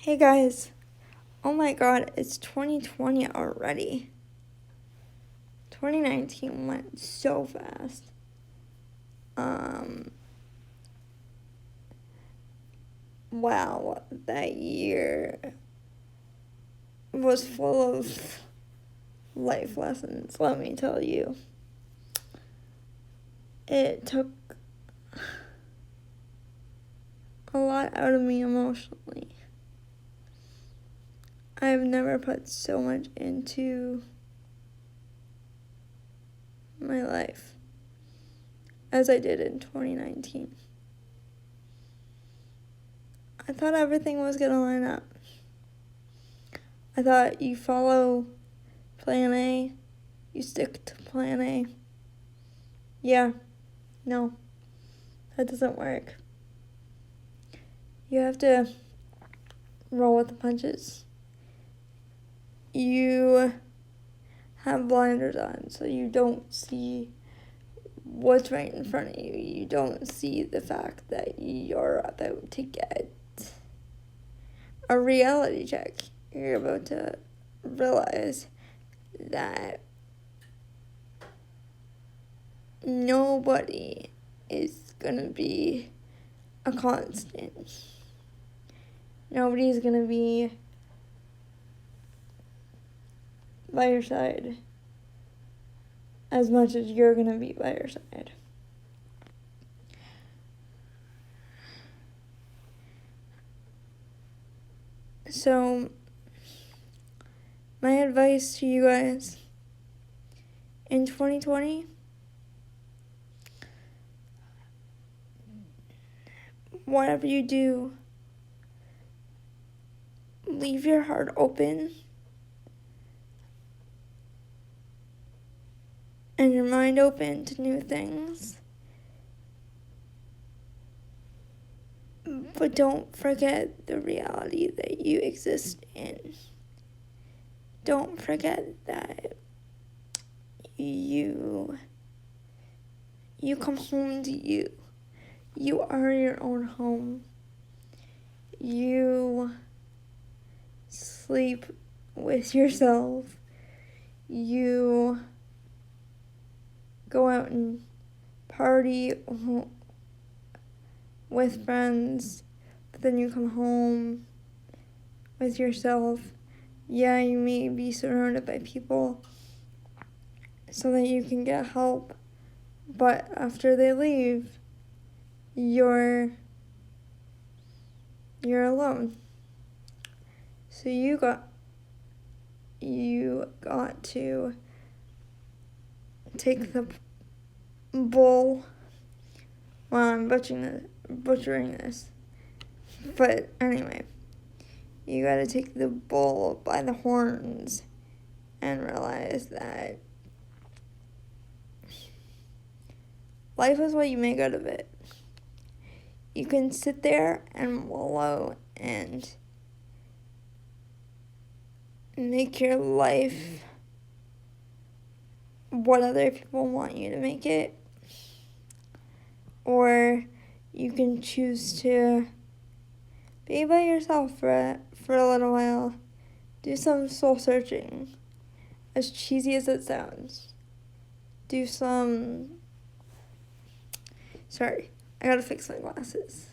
Hey guys, oh my god, it's 2020 already. 2019 went so fast. Wow, that year was full of life lessons, let me tell you. It took a lot out of me emotionally. I've never put so much into my life as I did in 2019. I thought everything was gonna line up. I thought you follow plan A, you stick to plan A. Yeah, no, that doesn't work. You have to roll with the punches. You have blinders on so you don't see what's right in front of you. You don't see the fact that you're about to get a reality check. You're about to realize that nobody is gonna be a constant. Nobody's gonna be by your side as much as you're gonna be by your side. So, my advice to you guys in 2020, whatever you do, leave your heart open and your mind open to new things. But don't forget the reality that you exist in. Don't forget that you come home to you. You are your own home. You sleep with yourself. You go out and party with friends, but then you come home with yourself. Yeah, you may be surrounded by people so that you can get help, but after they leave, you're alone. So you got to take the bull. Well, I'm butchering this. But anyway, you gotta take the bull by the horns and realize that life is what you make out of it. You can sit there and wallow and make your life what other people want you to make it, or you can choose to be by yourself for a little while. Do some soul searching, as cheesy as it sounds. Sorry, I gotta fix my glasses.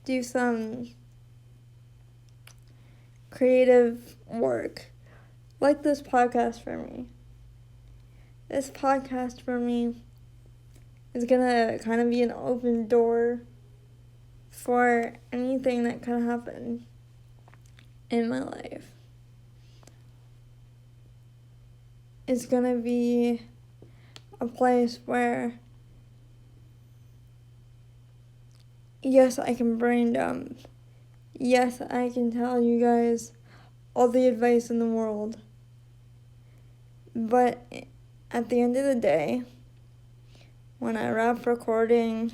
Do some creative work, like this podcast for me. This podcast for me is gonna kind of be an open door for anything that could happen in my life. It's gonna be a place where, yes, I can brain dump. Yes, I can tell you guys all the advice in the world. But at the end of the day, when I wrap recording,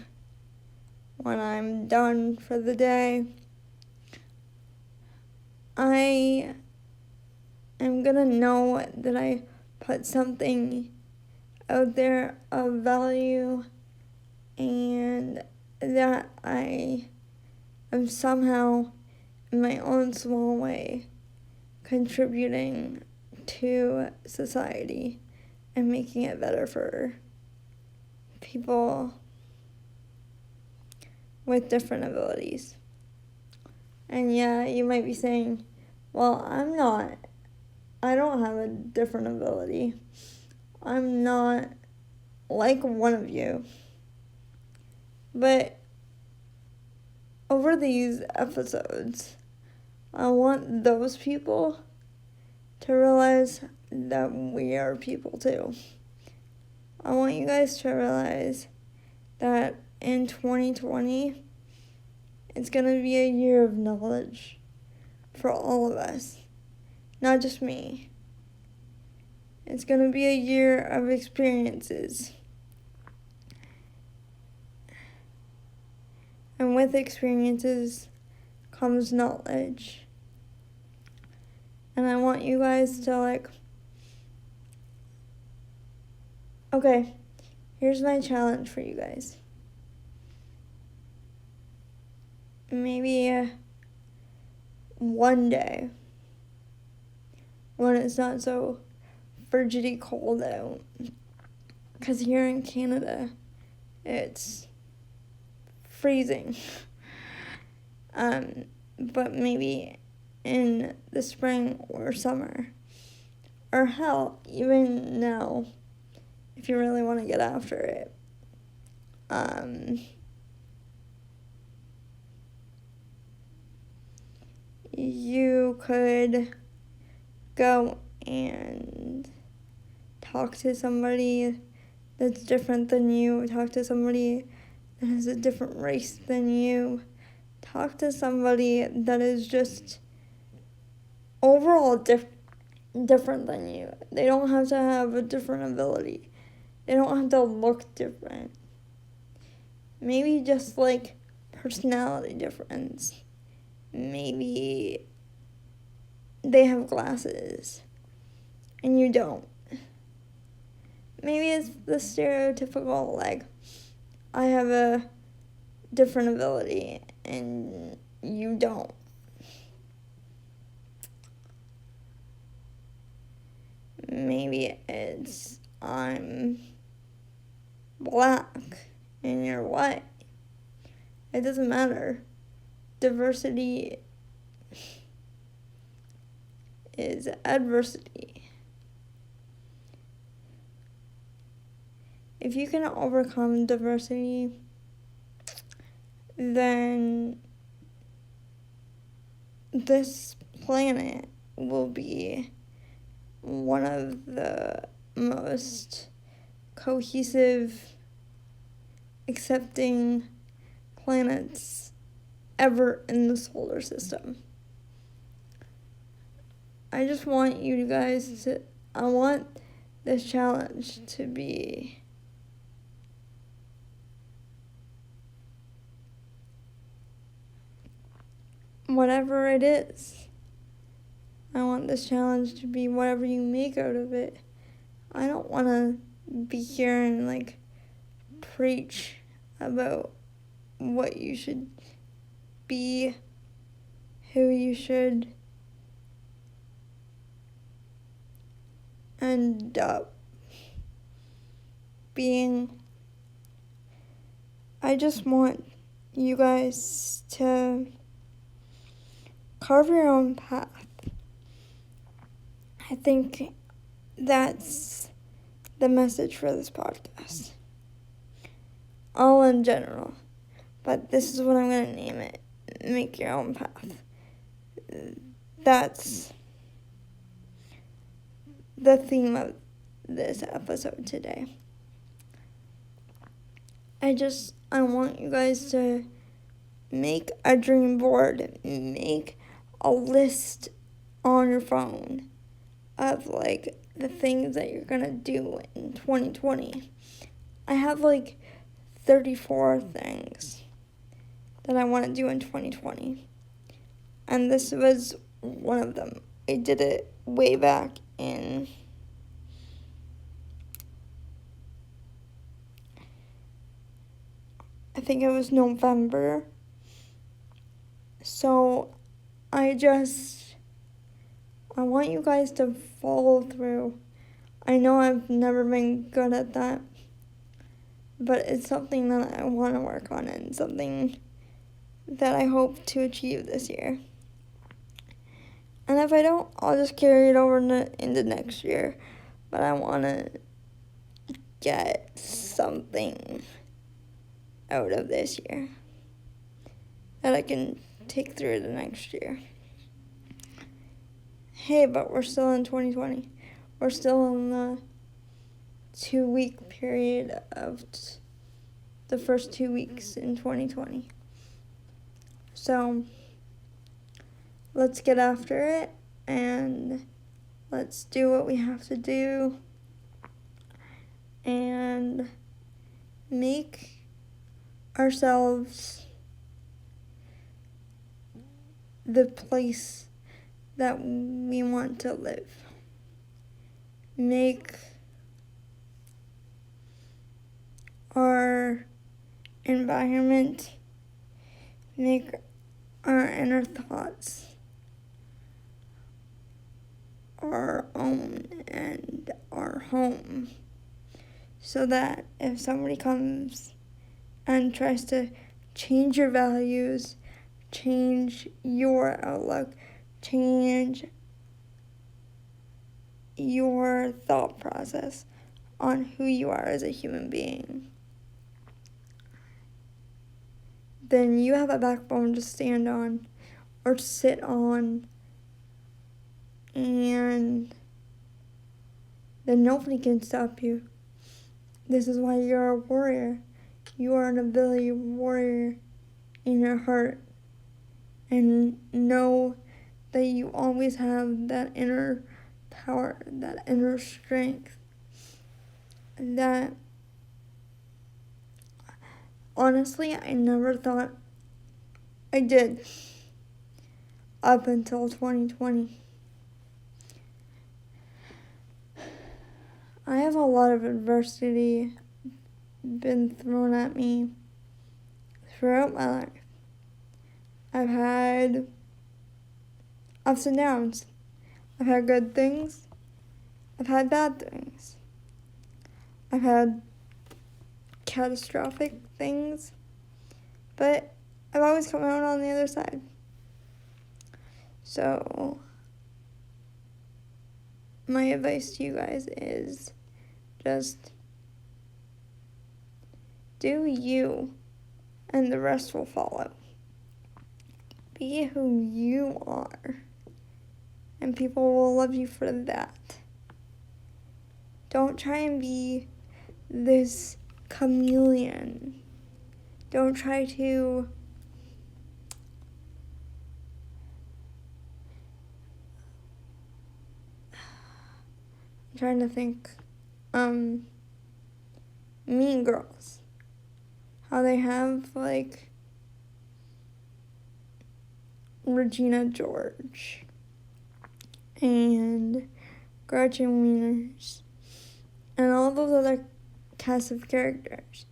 when I'm done for the day, I am gonna know that I put something out there of value and that I am somehow in my own small way, contributing to society and making it better for people with different abilities. And yeah, you might be saying, well, I don't have a different ability. I'm not like one of you. But over these episodes, I want those people to realize that we are people too. I want you guys to realize that in 2020, it's going to be a year of knowledge for all of us, not just me. It's going to be a year of experiences. And with experiences comes knowledge. And I want you guys to okay, here's my challenge for you guys. Maybe one day, when it's not so frigidly cold out, because here in Canada, it's freezing. But maybe in the spring or summer, or hell, even now, if you really want to get after it, you could go and talk to somebody that's different than you, talk to somebody that has a different race than you, talk to somebody that is just overall different than you. They don't have to have a different ability. They don't have to look different. Maybe just personality difference. Maybe they have glasses and you don't. Maybe it's the stereotypical, I have a different ability and you don't. Maybe it's I'm black and you're white. It doesn't matter. Diversity is adversity. If you can overcome diversity, then this planet will be one of the most cohesive, accepting planets ever in the solar system. I just want you guys I want this challenge to be whatever it is. I want this challenge to be whatever you make out of it. I don't want to be here and preach about what you should be, who you should end up being. I just want you guys to carve your own path. I think that's the message for this podcast. All in general. But this is what I'm going to name it. Make your own path. That's the theme of this episode today. I want you guys to make a dream board. Make a list on your phone of the things that you're going to do in 2020. I have 34 things that I want to do in 2020. And this was one of them. I did it way back in I think it was November. So I want you guys to follow through. I know I've never been good at that, but it's something that I want to work on and something that I hope to achieve this year. And if I don't, I'll just carry it over into next year. But I want to get something out of this year that I can take through the next year. Hey, but we're still in 2020. We're still in the 2-week period of the first 2 weeks in 2020. So let's get after it and let's do what we have to do and make ourselves the place that we want to live. Make our environment, make our inner thoughts our own and our home, so that if somebody comes and tries to change your values, change your outlook, change your thought process on who you are as a human being, then you have a backbone to stand on or to sit on, and then nobody can stop you. This is why you're a warrior. You are an ability warrior in your heart, and know that you always have that inner power, that inner strength, that honestly I never thought I did up until 2020. I have a lot of adversity been thrown at me throughout my life. I've had ups and downs. I've had good things. I've had bad things. I've had catastrophic things. But I've always come out on the other side. So my advice to you guys is just do you, and the rest will follow. Be who you are, and people will love you for that. Don't try and be this chameleon. Don't try to I'm trying to think. Mean Girls. How they have, like, Regina George and Gretchen Wieners and all those other cast of characters.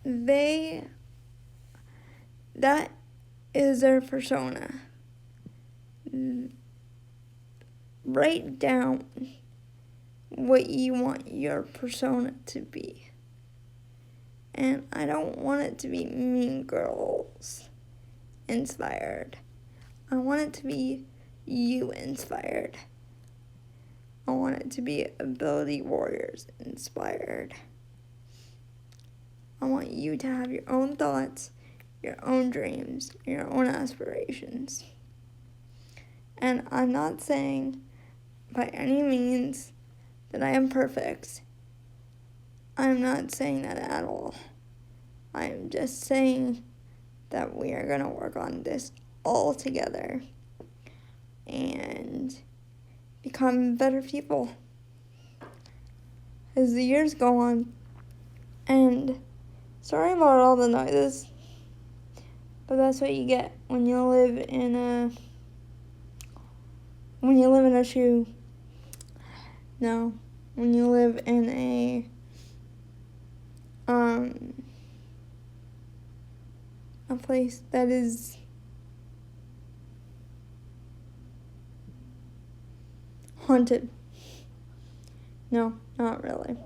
That is their persona. Write down what you want your persona to be. And I don't want it to be Mean Girls inspired. I want it to be you inspired. I want it to be Ability Warriors inspired. I want you to have your own thoughts, your own dreams, your own aspirations. And I'm not saying by any means that I am perfect. I'm not saying that at all. I am just saying that we are going to work on this all together and become better people as the years go on. And sorry about all the noises, but that's what you get when you live in a shoe. No, when you live in a place that is haunted. No, not really.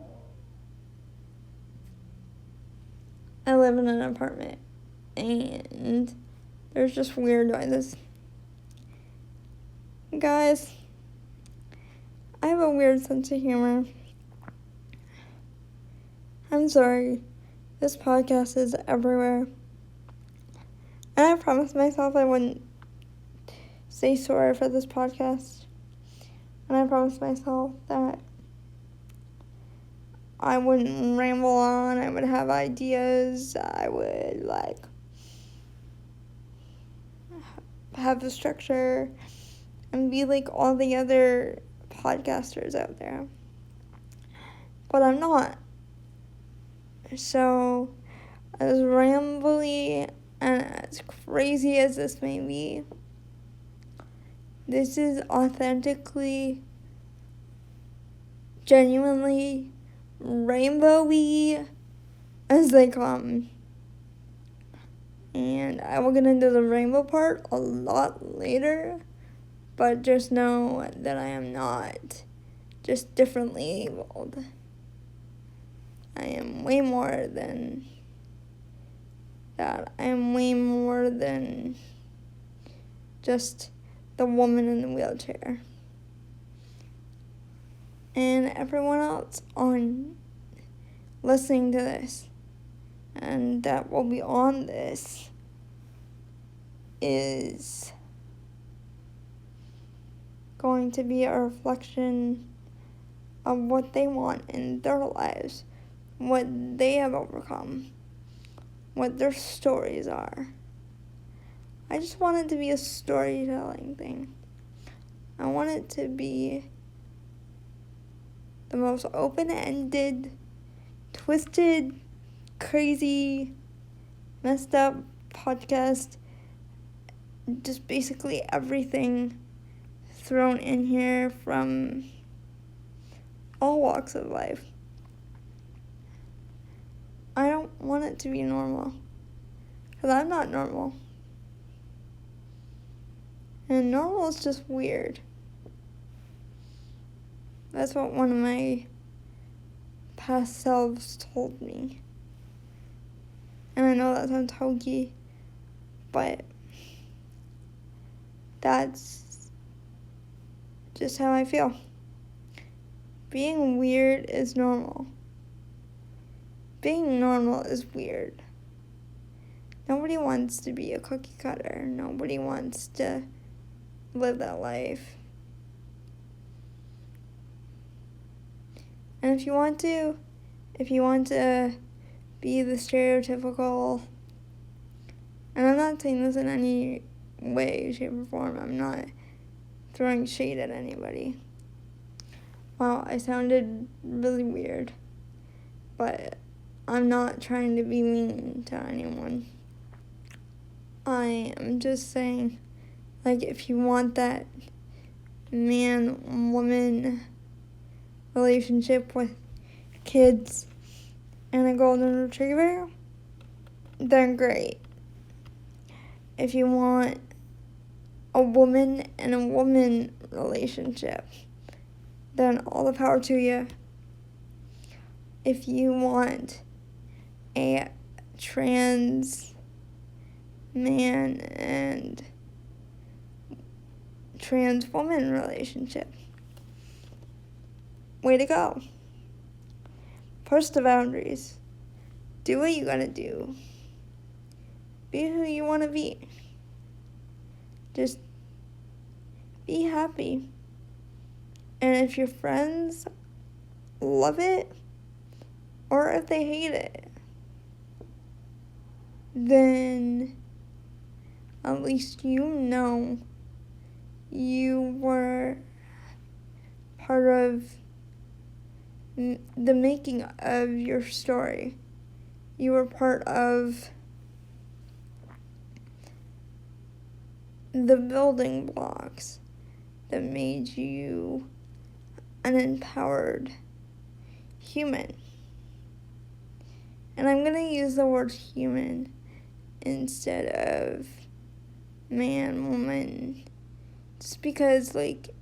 I live in an apartment, and there's just weird noises. Guys, I have a weird sense of humor. I'm sorry. This podcast is everywhere. And I promised myself I wouldn't say sorry for this podcast. And I promised myself that I wouldn't ramble on. I would have ideas. I would, have a structure and be like all the other podcasters out there. But I'm not. So, as rambly and as crazy as this may be, this is authentically, genuinely rainbowy as they come. And I will get into the rainbow part a lot later, but just know that I am not just differently abled. I am way more than that. I am way more than just the woman in the wheelchair. And everyone else on listening to this and that will be on this is going to be a reflection of what they want in their lives, what they have overcome, what their stories are. I just want it to be a storytelling thing. I want it to be the most open-ended, twisted, crazy, messed up podcast. Just basically everything thrown in here from all walks of life. I don't want it to be normal, because I'm not normal. And normal is just weird. That's what one of my past selves told me. And I know that sounds hokey, but that's just how I feel. Being weird is normal. Being normal is weird. Nobody wants to be a cookie cutter. Nobody wants to live that life. And if you want to be the stereotypical, and I'm not saying this in any way, shape, or form, I'm not throwing shade at anybody. Wow, I sounded really weird, but I'm not trying to be mean to anyone. I am just saying, if you want that man-woman relationship with kids and a golden retriever, then great. If you want a woman and a woman relationship, then all the power to you. If you want a trans man and trans woman relationship, way to go. Push the boundaries. Do what you gotta do. Be who you want to be. Just be happy. And if your friends love it, or if they hate it, then at least you know you were part of the making of your story. You were part of the building blocks that made you an empowered human. And I'm going to use the word human instead of man, woman, just because,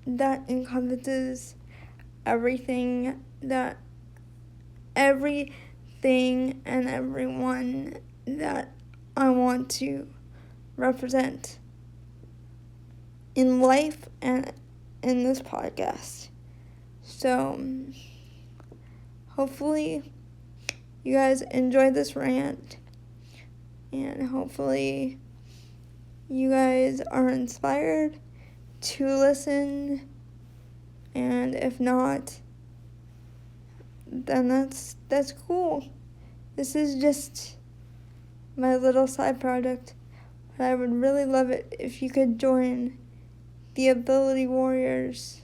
that encompasses everything and everyone that I want to represent in life and in this podcast. So, hopefully you guys enjoyed this rant, and hopefully you guys are inspired to listen, and if not, then that's cool. This is just my little side project, but I would really love it if you could join the Ability Warriors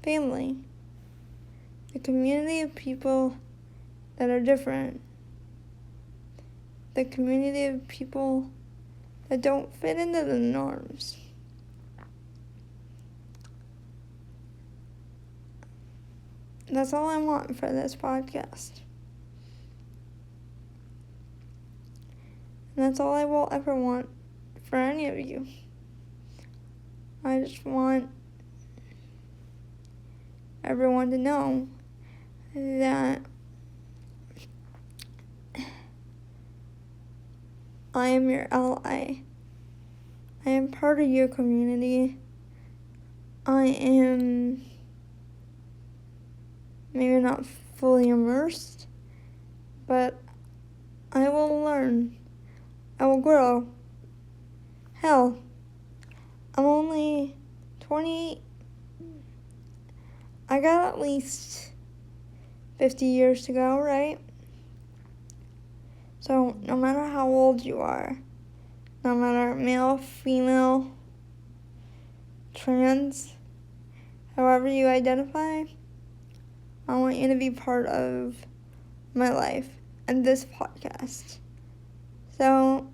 family, a community of people that are different, the community of people that don't fit into the norms. That's all I want for this podcast. And that's all I will ever want for any of you. I just want everyone to know that I am your ally. I am part of your community. I am maybe not fully immersed, but I will learn. I will grow. Hell, I'm only 28. I got at least 50 years to go, right? So no matter how old you are, no matter male, female, trans, however you identify, I want you to be part of my life and this podcast. So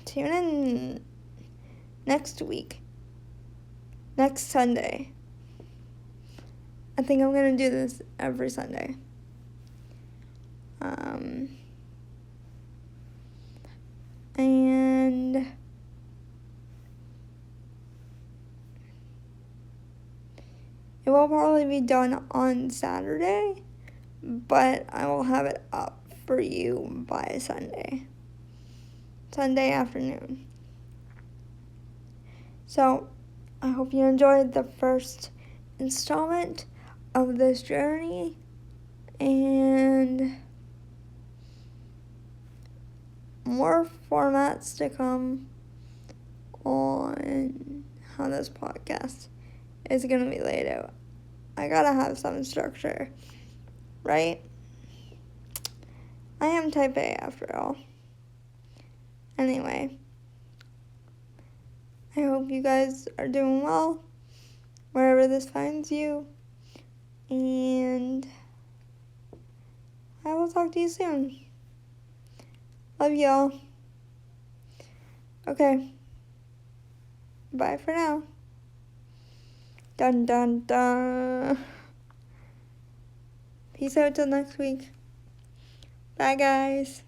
tune in next week, next Sunday. I think I'm going to do this every Sunday. And it will probably be done on Saturday, but I will have it up for you by Sunday afternoon. So I hope you enjoyed the first installment of this journey, and more formats to come on how this podcast is going to be laid out. I gotta have some structure, right? I am type A after all. Anyway, I hope you guys are doing well wherever this finds you, and I will talk to you soon. Love y'all. Okay. Bye for now. Dun dun dun. Peace out till next week. Bye guys.